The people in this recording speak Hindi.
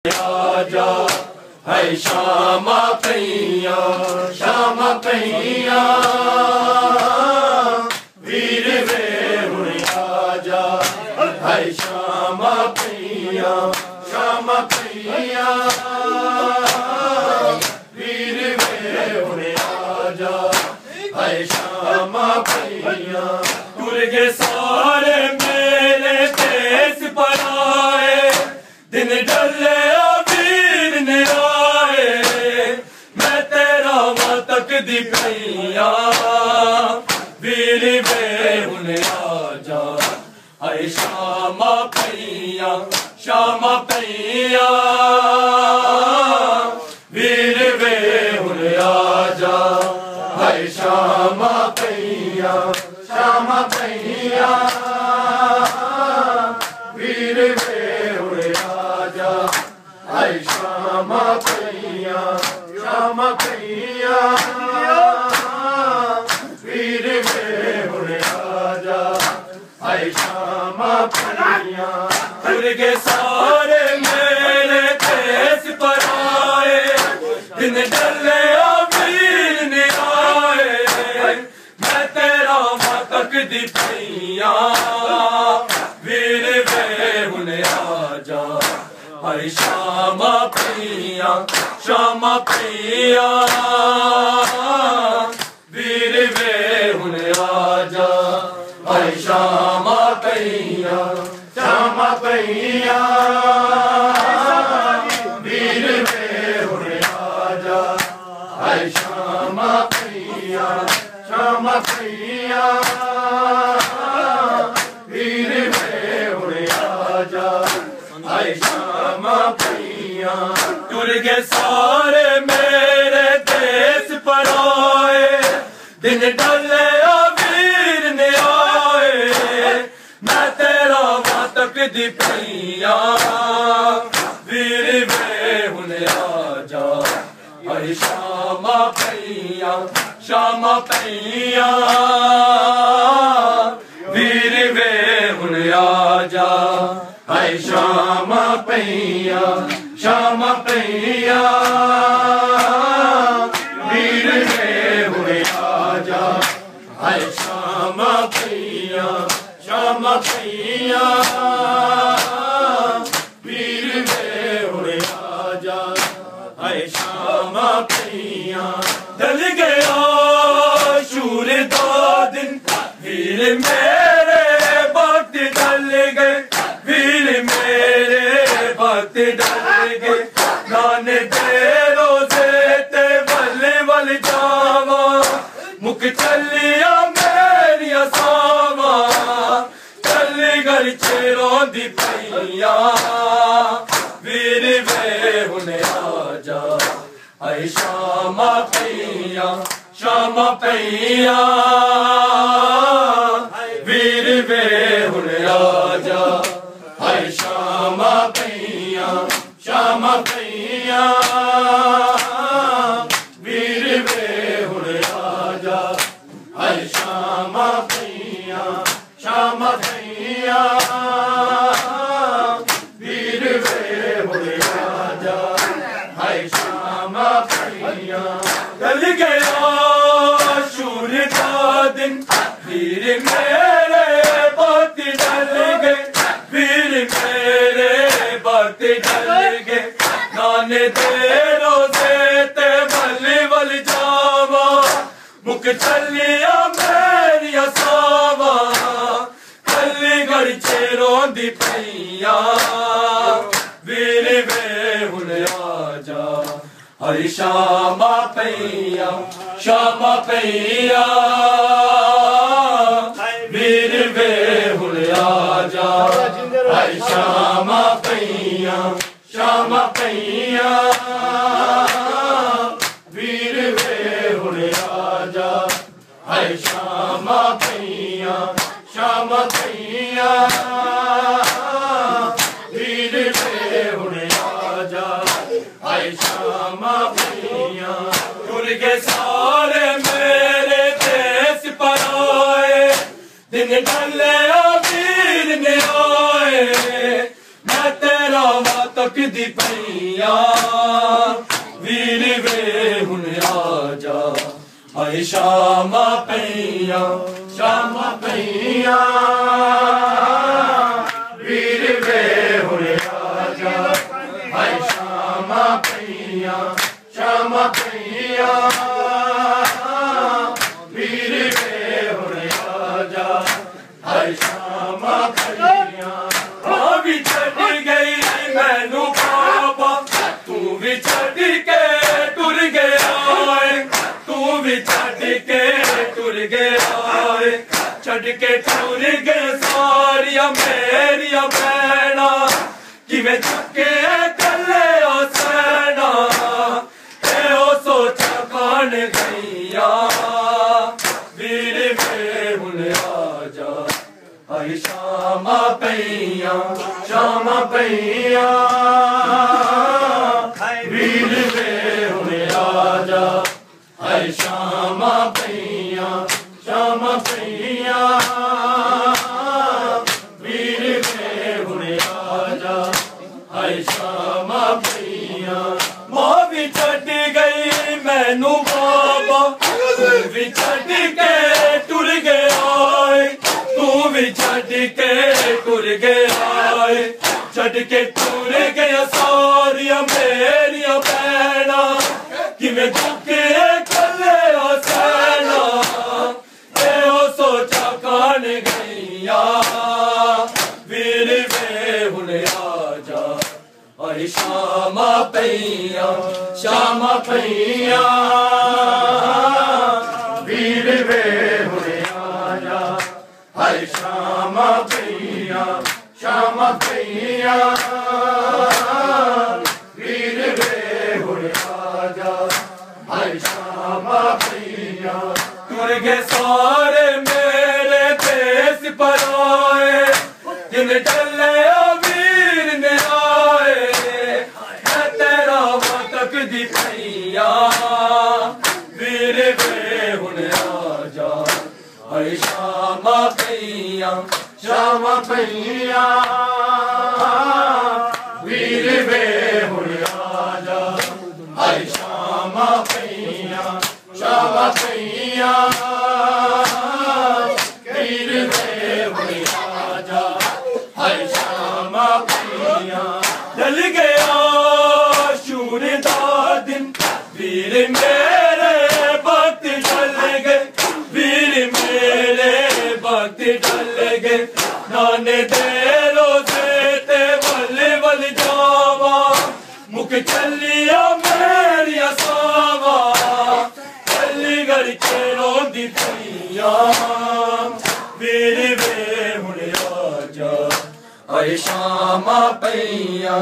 आजा है श्यामा पैया वीर वे हुण आजा है श्यामा पैया वीर वे हुण आजा है श्यामा पैया तुर के सारे मेले देश पर आए दिन डले वीर ने आए मैं तेरा मातक दी पैया वीर वे हुण आजा है श्यामा पैया वीर वे हुण आजा है श्यामा पैया वीर वे हुण आजा है श्यामा पैया वीर वे हुण आजा है श्यामा पैया तुर के सारे मेरे देश पर आए दिन डले वीर ने आए मैं तेरा मातक दी पैया वीर वे हुण आजा है श्यामा पैया वीर वे हुण आजा है श्यामा पैया वीर वे हुण आजा है श्यामा पैया वीर वे हुण आजा है श्यामा पैया तुर के सारे मेरे देश पर आए दिन डले वीर ने आए मैं तेरा मातक दी पैया वीर वे हुण आजा है श्यामा पैया वीर वे हुण आजा है श्यामा पैया वीर वे हुण आजा है श्यामा पैया वीर वे हुण आजा है श्यामा पैया डल गया शूर दो दिन वीर मेरे भक्त डल गए वीर मेरे भक्त डल गए नाने दे रोजे ते बल्ले बल जावा मुख चलिया मेरी सावा चली घर चेरों दी पैया वीर वे हुण आजा है श्यामा पैया वीर वे हुण आजा है श्यामा पैया वीर वे हुण आजा है श्यामा पैया वीर वे हुण आजा है श्यामा पैया डल गया शूर का दिन वीर मेरे भक्त डल गए वीर मेरे भक्त डल गए नाने दे रोजे ते बल जावा मुख चलिया मेरी सावा चली घर चेरों दी पैया वीर वे हुण आजा है श्यामा पैया वीर वे हुण आजा है श्यामा पैया वीर वे हुण आजा है श्यामा पैया वीर वे हुण आजा है श्यामा पैया तुर के सारे मेरे देश पर आए दिन डले वीर ने आए मैं तेरा माता तकदी पईया वीर वे हुन आजा हाय शामा पईया वीर वे हुन आजा हाय शामा पईया वीर वे हुन आजा हाय शामा पईया भी छड़ गई मैनू बाबा तू भी छड़ के टुर गया तू भी छड़ के टुर गया छड़ के टुर गए सारिया मेरिया भैना किवें चुके कले ओ सैना ए ओ सोचा कान गईया वीर वे हुन आजा हाय शामा पईया वीर वे हुन आजा हाय शामा पईया वीर वे हुन आजा हाय शामा पईया मां भी छड़ गई मैनू बाबा तू भी छड़ के टुर गया तू भी छड़ के टुर गया छड़ के टुर गया सारिया मेरिया भैना किवें चुके कले ओ सैना ए ओ सोचा कान गईया वीर वे हुन आजा हाय शामा पईया वीर वे हुन आजा हाय शामा पईया वीर वे हुन आजा हाय शामा पईया टुर गए सारे मेरे देश पर आए जिन डले वीर ने आए मैं तेरा तकदी पईया वीर वे हुन आजा हाय शामा पईया वीर वे हुन आजा हाय शामा पईया वीर वे हुन आजा हाय शामा पईया ढल गया शूरदा दिन वीर मेरे वक्त ढल गए वीर मेरे वक्त ढल गए नाने दे रोज़े ते वल वल जावा मुख चलिया मेरिया सावा चली गड़ के रोंदी पईया वीर वे हुन आजा हाय शामा पईया